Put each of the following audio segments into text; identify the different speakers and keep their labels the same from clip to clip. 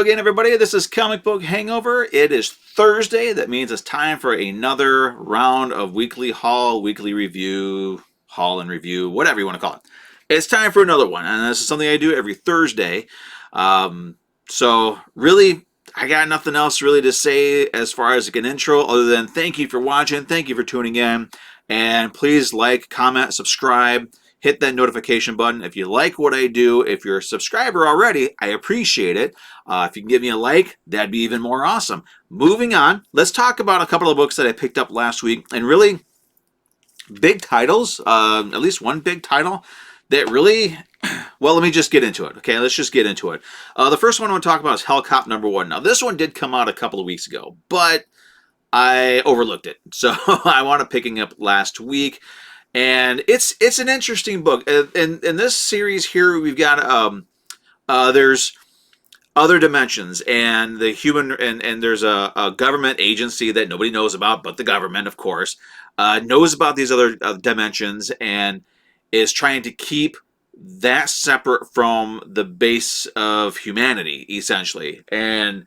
Speaker 1: again, everybody. This is Comic Book Hangover. It is Thursday. That means it's time for another round of weekly haul, weekly review, haul and review, whatever you want to call it. It's time for another one, and this is something I do every Thursday. So really, I got nothing else really to say as far as like an intro, other than thank you for watching, thank you for tuning in, and please like, comment, subscribe. Hit that notification button if you like what I do. If you're a subscriber already, I appreciate it. If you can give me a like, that'd be even more awesome. Moving on, let's talk about a couple of books that I picked up last week, and really big titles, at least one big title that really, well, let me just get into it. Okay, let's just get into it. The first one I want to talk about is Hellcop #1. Now, this one did come out a couple of weeks ago, but I overlooked it. So I wound up picking up last week. And it's an interesting book. In this series here, we've got there's other dimensions, and the human and there's a government agency that nobody knows about, but the government, of course, knows about these other dimensions and is trying to keep that separate from the base of humanity, essentially. And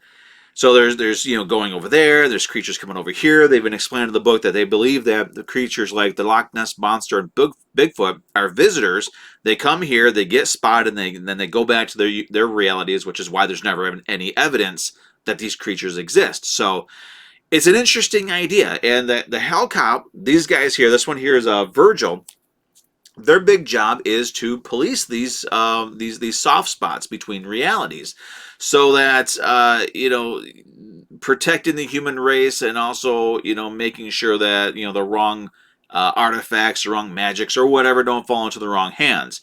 Speaker 1: so there's going over there, there's creatures coming over here. They've been explaining in the book that they believe that the creatures like the Loch Ness Monster and Bigfoot are visitors. They come here, they get spotted, and then they go back to their realities, which is why there's never any evidence that these creatures exist. So it's an interesting idea. And the Hellcop, these guys here, this one here is Virgil. Their big job is to police these soft spots between realities, so that protecting the human race, and also making sure that the wrong artifacts, the wrong magics, or whatever don't fall into the wrong hands.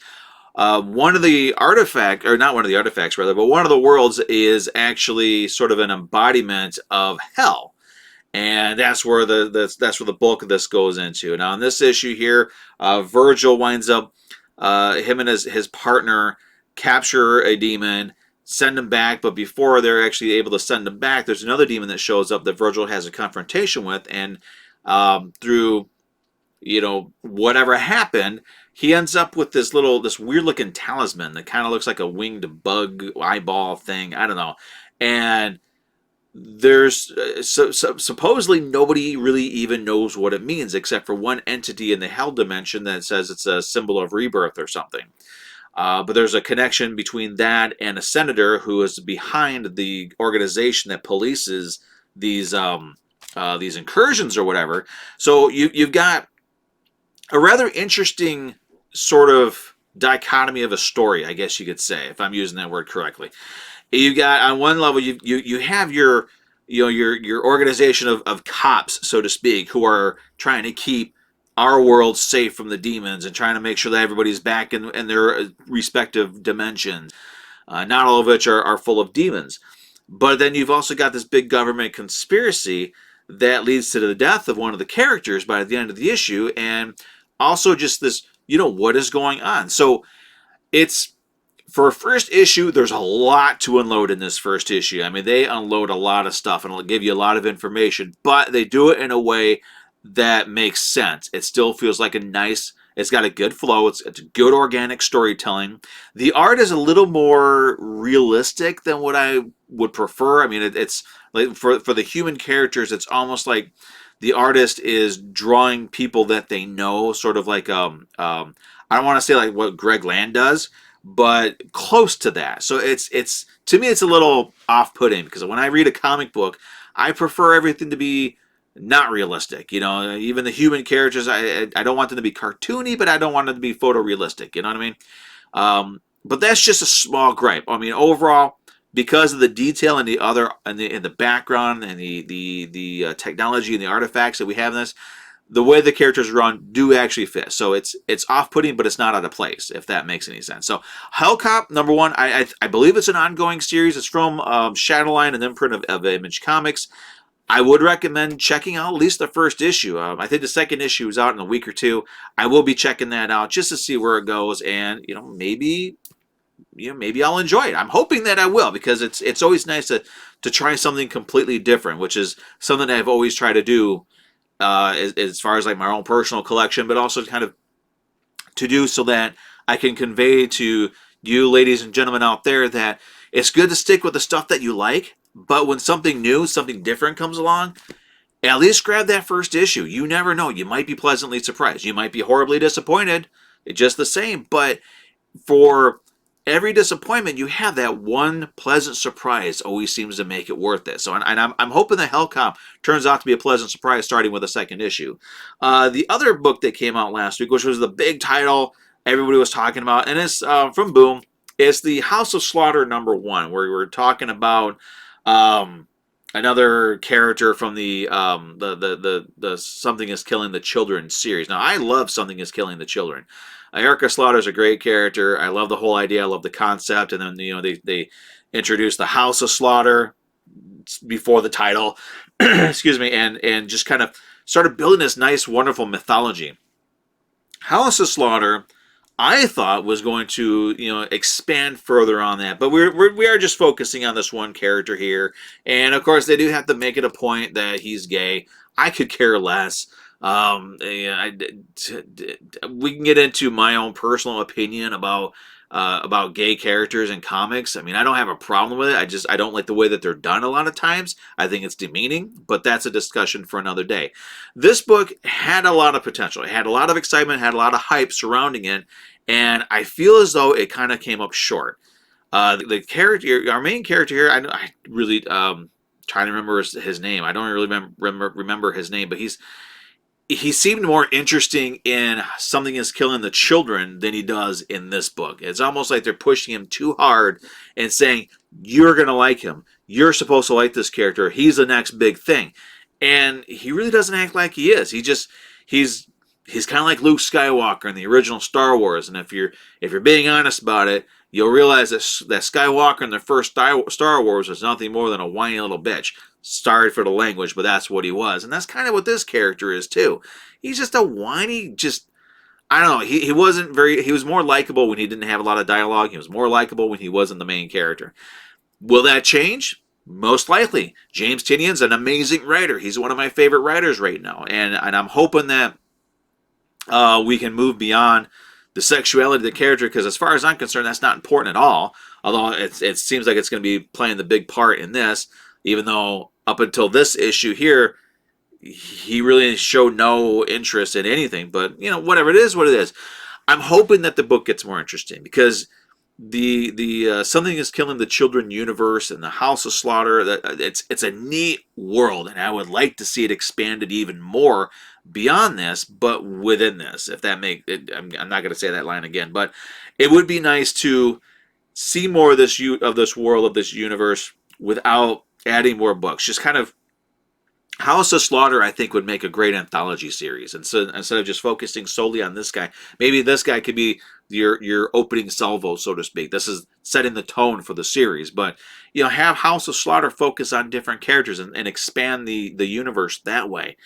Speaker 1: One of the artifacts, or not one of the artifacts rather, but one of the worlds is actually sort of an embodiment of hell. And that's where the bulk of this goes into. Now, in this issue here, Virgil winds up, him and his partner capture a demon, send him back, but before they're actually able to send him back, there's another demon that shows up that Virgil has a confrontation with, and through whatever happened, he ends up with this weird looking talisman that kind of looks like a winged bug eyeball thing. I don't know, and there's supposedly nobody really even knows what it means, except for one entity in the hell dimension that says it's a symbol of rebirth or something. But there's a connection between that and a senator who is behind the organization that polices these incursions or whatever. So you've got a rather interesting sort of dichotomy of a story, I guess you could say, if I'm using that word correctly. You got, on one level, you have your organization of cops, so to speak, who are trying to keep our world safe from the demons and trying to make sure that everybody's back in their respective dimensions. Not all of which are full of demons. But then you've also got this big government conspiracy that leads to the death of one of the characters by the end of the issue, and also just this, what is going on. So it's, for a first issue, there's a lot to unload in this first issue. I mean, they unload a lot of stuff and it'll give you a lot of information, but they do it in a way that makes sense. It still feels like it's got a good flow. It's good organic storytelling. The art is a little more realistic than what I would prefer. I mean, it's like for the human characters, it's almost like the artist is drawing people that they know, sort of like I don't want to say like what Greg Land does, but close to that. So it's to me, it's a little off-putting, because when I read a comic book, I prefer everything to be not realistic. Even the human characters, I don't want them to be cartoony, but I don't want them to be photorealistic. You know what I mean? But that's just a small gripe. I mean, overall, because of the detail and in the background and the technology and the artifacts that we have in this, the way the characters run do actually fit. So it's off-putting, but it's not out of place, if that makes any sense. So Hellcop #1, I believe it's an ongoing series. It's from Shadowline and imprint of Image Comics. I would recommend checking out at least the first issue. I think the second issue is out in a week or two. I will be checking that out just to see where it goes, and maybe I'll enjoy it. I'm hoping that I will, because it's always nice to try something completely different, which is something that I've always tried to do. As far as like my own personal collection, but also kind of to do so that I can convey to you, ladies and gentlemen out there, that It's good to stick with the stuff that you like, but when something new, something different comes along, at least grab that first issue. You never know. You might be pleasantly surprised. You might be horribly disappointed. It's just the same. But for every disappointment, you have that one pleasant surprise always seems to make it worth it. So, and I'm hoping that Hellcomp turns out to be a pleasant surprise starting with the second issue. The other book that came out last week, which was the big title everybody was talking about, and it's from Boom. It's the House of Slaughter #1, where we're talking about another character from the Something is Killing the Children series. Now, I love Something is Killing the Children. Erica Slaughter's a great character. I love the whole idea. I love the concept. And then, they introduced the House of Slaughter before the title, excuse me, and just kind of started building this nice, wonderful mythology. House of Slaughter, I thought, was going to, expand further on that, but we are just focusing on this one character here, and of course they do have to make it a point that he's gay. I could care less. We can get into my own personal opinion about gay characters in comics. I mean, I don't have a problem with it. I don't like the way that they're done a lot of times. I think it's demeaning, but that's a discussion for another day. This book had a lot of potential. It had a lot of excitement, had a lot of hype surrounding it, and I feel as though it kind of came up short. The character, our main character here, I really trying to remember his name. I don't really remember his name, but he seemed more interesting in Something is Killing the Children than he does in this book. It's almost like they're pushing him too hard and saying, you're going to like him. You're supposed to like this character. He's the next big thing. And he really doesn't act like he is. He's kind of like Luke Skywalker in the original Star Wars. And if you're being honest about it, you'll realize that Skywalker in the first Star Wars was nothing more than a whiny little bitch. Sorry for the language, but that's what he was. And that's kind of what this character is too. He's just a whiny, I don't know, he was more likable when he didn't have a lot of dialogue. He was more likable when he wasn't the main character. Will that change? Most likely. James Tynion's an amazing writer. He's one of my favorite writers right now. And I'm hoping that we can move beyond the sexuality of the character, because as far as I'm concerned, that's not important at all. Although it seems like it's going to be playing the big part in this, even though up until this issue here, he really showed no interest in anything. But, whatever, it is what it is. I'm hoping that the book gets more interesting, because the Something is Killing the Children universe and the House of Slaughter, it's a neat world, and I would like to see it expanded even more beyond this, but within this, if that makes it. I'm not going to say that line again, but it would be nice to see more of this world, of this universe, without adding more books. Just kind of House of Slaughter, I think, would make a great anthology series. And so instead of just focusing solely on this guy, maybe this guy could be your opening salvo, so to speak. This is setting the tone for the series. But, have House of Slaughter focus on different characters and expand the universe that way.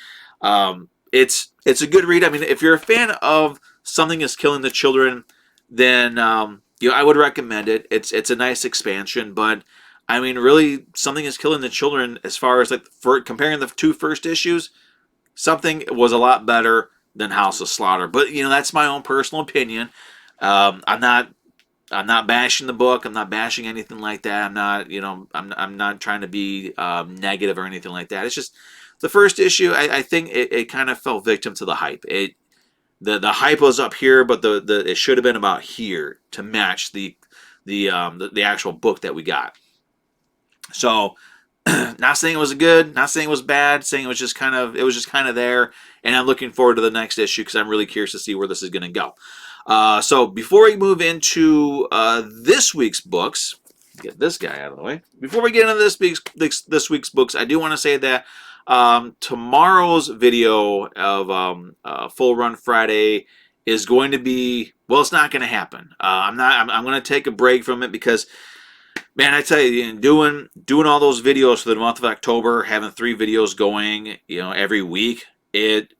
Speaker 1: It's a good read. I mean, if you're a fan of Something is Killing the Children, then I would recommend it. It's a nice expansion, but I mean, really, Something is Killing the Children, as far as for comparing the two first issues, Something was a lot better than House of Slaughter. But that's my own personal opinion. I'm not bashing the book. I'm not bashing anything like that. I'm not I'm not trying to be negative or anything like that. It's just the first issue. I think it kind of fell victim to the hype. The hype was up here, but it should have been about here to match the actual book that we got. So, not saying it was good, not saying it was bad, saying it was just kind of there, and I'm looking forward to the next issue because I'm really curious to see where this is going to go. So before we move into this week's books, get this guy out of the way. Before we get into this week's books, I do want to say that tomorrow's video of Full Run Friday is going to be, well, it's not going to happen. I'm going to take a break from it because, man, I tell you, doing all those videos for the month of October, having 3 videos going, every week, it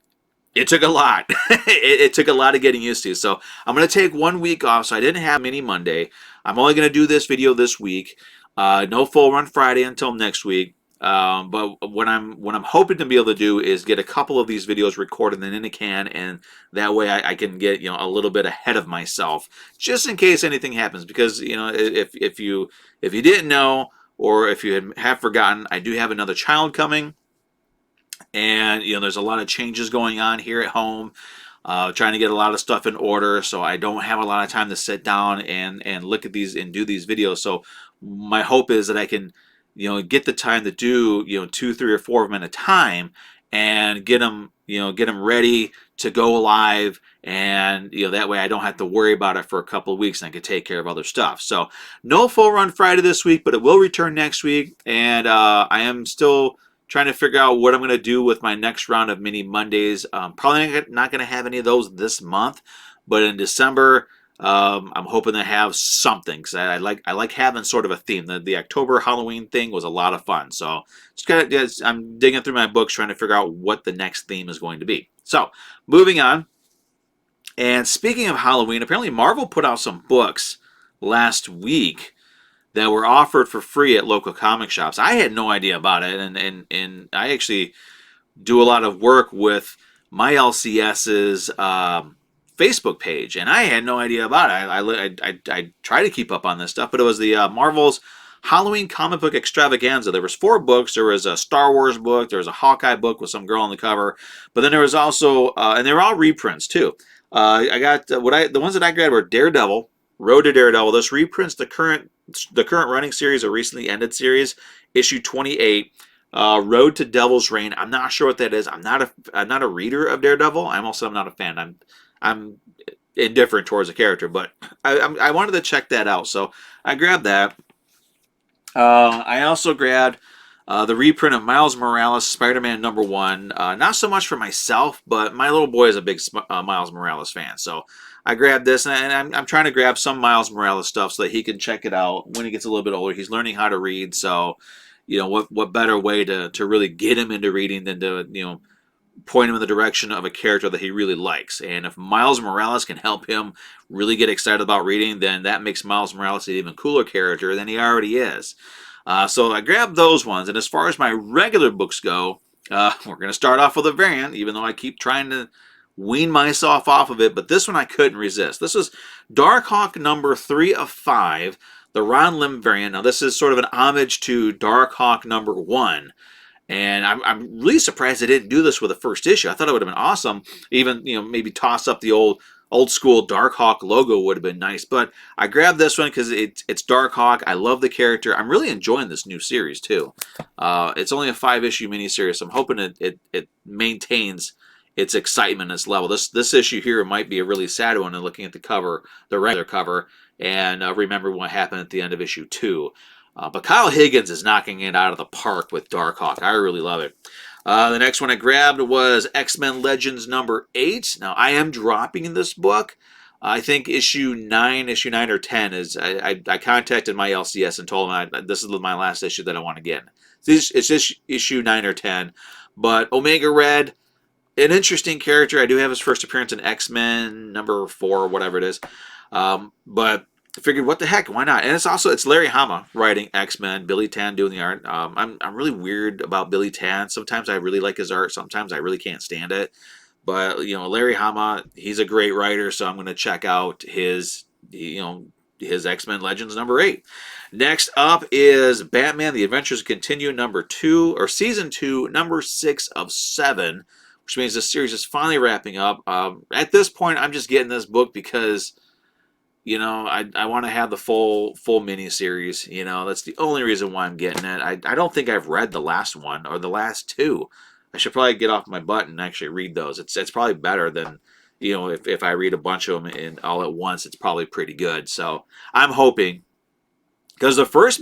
Speaker 1: took a lot. it took a lot of getting used to. So I'm going to take 1 week off. So I didn't have Mini Monday. I'm only going to do this video this week. No Full Run Friday until next week. But what I'm hoping to be able to do is get a couple of these videos recorded and in a can, and that way I can get a little bit ahead of myself, just in case anything happens. Because if you didn't know, or if you have forgotten, I do have another child coming, and there's a lot of changes going on here at home. Trying to get a lot of stuff in order, so I don't have a lot of time to sit down and look at these and do these videos. So my hope is that I can, get the time to do, 2, 3, or 4 of them at a time, and get them, get them ready to go live, and that way I don't have to worry about it for a couple of weeks, and I can take care of other stuff. So no full run Friday this week, but it will return next week, and I am still trying to figure out what I'm going to do with my next round of mini Mondays. Probably not going to have any of those this month, but in December, I'm hoping to have something, because I like having sort of a theme. The October Halloween thing was a lot of fun, so I'm digging through my books trying to figure out what the next theme is going to be. So moving on, and speaking of Halloween, apparently Marvel put out some books last week that were offered for free at local comic shops. I had no idea about it, and I actually do a lot of work with my LCS's Facebook page, and I had no idea about it. I try to keep up on this stuff, but it was the Marvel's Halloween comic book extravaganza. There was 4 books. There was a Star Wars book. There was a Hawkeye book with some girl on the cover, but then there was also, and they were all reprints too. I got the ones that I grabbed were Daredevil, Road to Daredevil. This reprints the current running series, a recently ended series, issue 28. Road to Devil's Reign. I'm not sure what that is. I'm not a reader of Daredevil. I'm not a fan. I'm indifferent towards the character, but I wanted to check that out, so I grabbed that. I also grabbed the reprint of Miles Morales Spider-Man #1. Not so much for myself, but my little boy is a big Miles Morales fan, so I grabbed this, and I'm trying to grab some Miles Morales stuff so that he can check it out when he gets a little bit older. He's learning how to read, so what better way to really get him into reading than to point him in the direction of a character that he really likes. And if Miles Morales can help him really get excited about reading, then that makes Miles Morales an even cooler character than he already is. So I grabbed those ones, and as far as my regular books go, we're going to start off with a variant, even though I keep trying to wean myself off of it, but this one I couldn't resist. This is Darkhawk #3 of 5, the Ron Lim variant. Now this is sort of an homage to Darkhawk #1, and I'm really surprised they didn't do this with the first issue. I thought it would have been awesome. Even maybe toss up the old school Darkhawk logo would have been nice. But I grabbed this one because it's Darkhawk. I love the character. I'm really enjoying this new series too. It's only a 5-issue miniseries, so I'm hoping it maintains its excitement, its level. This issue here might be a really sad one, and looking at the cover, the regular cover, and remember what happened at the end of issue 2. But Kyle Higgins is knocking it out of the park with Darkhawk. I really love it. The next one I grabbed was X-Men Legends #8. Now, I am dropping this book. I think issue 9 or 10 is... I contacted my LCS and told them this is my last issue that I want to get. It's just issue 9 or 10. But Omega Red, an interesting character. I do have his first appearance in X-Men #4 or whatever it is. But I figured, what the heck, why not? And it's Larry Hama writing X-Men, Billy Tan doing the art. I'm really weird about Billy Tan. Sometimes I really like his art. Sometimes I really can't stand it. But Larry Hama, he's a great writer, so I'm going to check out his X-Men Legends #8. Next up is Batman: The Adventures Continue #2, or Season 2, #6 of 7, which means the series is finally wrapping up. At this point, I'm just getting this book because I want to have the full miniseries. That's the only reason why I'm getting it. I don't think I've read the last one or the last 2. I should probably get off my butt and actually read those. It's probably better than if I read a bunch of them all at once. It's probably pretty good. So I'm hoping, because the first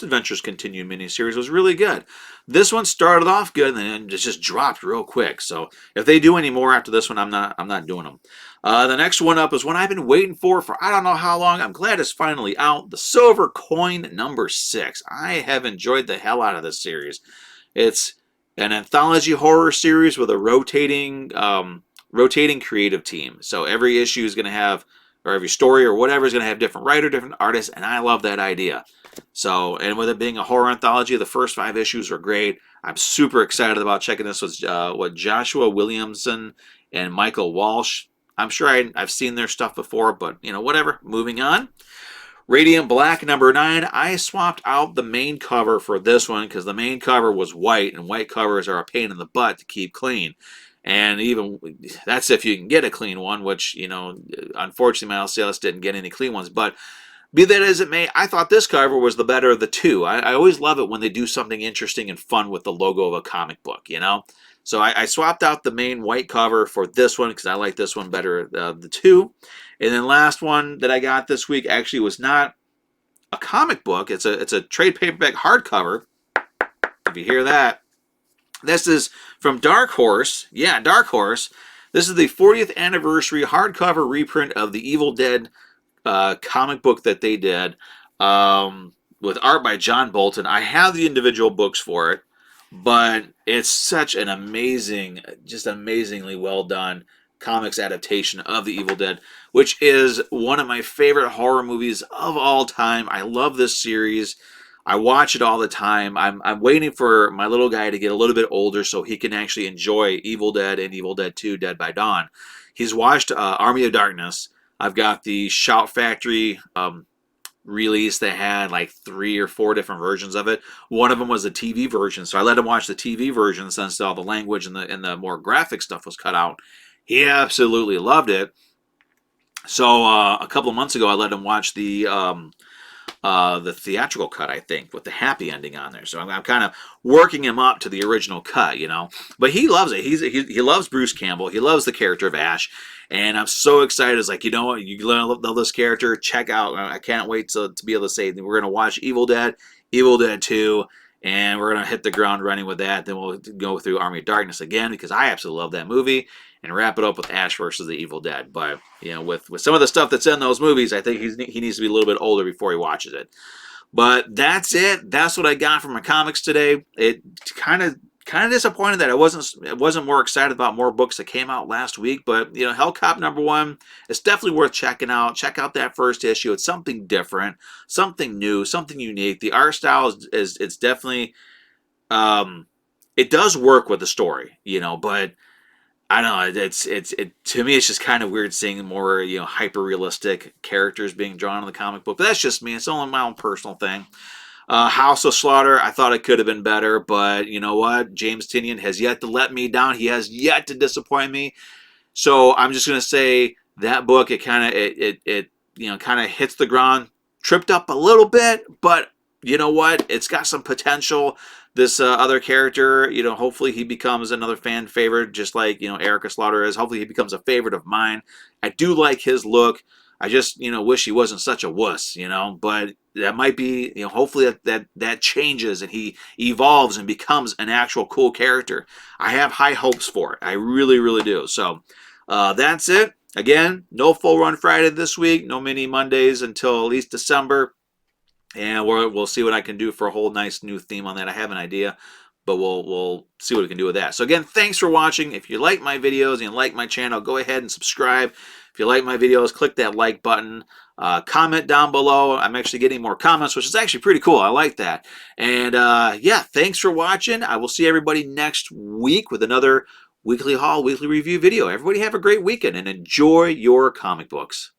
Speaker 1: Adventures Continue miniseries was really good. This one started off good and then it just dropped real quick. So if they do any more after this one, I'm not doing them. The next one up is one I've been waiting for I don't know how long. I'm glad it's finally out. The Silver Coin #6. I have enjoyed the hell out of this series. It's an anthology horror series with a rotating creative team. So every issue is going to have or every story or whatever is going to have different writer, different artists, and I love that idea. So, and with it being a horror anthology, the first 5 issues are great. I'm super excited about checking this with what Joshua Williamson and Michael Walsh. I'm sure I've seen their stuff before, but whatever. Moving on. Radiant Black #9. I swapped out the main cover for this one because the main cover was white, and white covers are a pain in the butt to keep clean. And even that's if you can get a clean one, which unfortunately my LCS didn't get any clean ones. But be that as it may, I thought this cover was the better of the two. I always love it when they do something interesting and fun with the logo of a comic book, So I swapped out the main white cover for this one because I like this one better of the two. And then last one that I got this week actually was not a comic book. It's a trade paperback hardcover. If you hear that. This is from Dark Horse. Yeah, Dark Horse. This is the 40th anniversary hardcover reprint of the Evil Dead comic book that they did with art by John Bolton. I have the individual books for it, but it's such an amazing, just amazingly well done comics adaptation of the Evil Dead, which is one of my favorite horror movies of all time. I love this series. I watch it all the time. I'm waiting for my little guy to get a little bit older so he can actually enjoy Evil Dead and Evil Dead 2 Dead by Dawn. He's watched Army of Darkness. I've got the Shout Factory release that had like 3 or 4 different versions of it. One of them was the TV version, so I let him watch the TV version since all the language and the more graphic stuff was cut out. He absolutely loved it. So a couple of months ago, I let him watch the theatrical cut, I think, with the happy ending on there. So I'm kind of working him up to the original cut, But he loves it. He loves Bruce Campbell. He loves the character of Ash. And I'm so excited. It's like, you know what? You love this character. Check out. I can't wait to be able to say we're going to watch Evil Dead 2, and we're going to hit the ground running with that. Then we'll go through Army of Darkness again because I absolutely love that movie, and wrap it up with Ash versus the Evil Dead. But with some of the stuff that's in those movies, I think he needs to be a little bit older before he watches it. But that's it. That's what I got from my comics today. It kind of disappointed that I wasn't more excited about more books that came out last week. But Hellcop #1, it's definitely worth checking out. Check out that first issue. It's something different, something new, something unique. The art style is it's definitely it does work with the story, but I don't know. It to me. It's just kind of weird seeing more hyper realistic characters being drawn in the comic book. But that's just me. It's only my own personal thing. House of Slaughter. I thought it could have been better, but you know what? James Tynion has yet to let me down. He has yet to disappoint me. So I'm just gonna say that book. It kind of hits the ground, tripped up a little bit, but you know what? It's got some potential. This other character, hopefully he becomes another fan favorite, just like, Erica Slaughter is. Hopefully he becomes a favorite of mine. I do like his look. I just, wish he wasn't such a wuss, but that might be, hopefully that changes and he evolves and becomes an actual cool character. I have high hopes for it. I really, really do. So that's it. Again, no full run Friday this week. No mini Mondays until at least December. And we'll see what I can do for a whole nice new theme on that. I have an idea, but we'll see what we can do with that. So again, thanks for watching. If you like my videos and you like my channel, go ahead and subscribe. If you like my videos, click that like button. Comment down below. I'm actually getting more comments, which is actually pretty cool. I like that. And yeah, thanks for watching. I will see everybody next week with another weekly haul, weekly review video. Everybody have a great weekend and enjoy your comic books.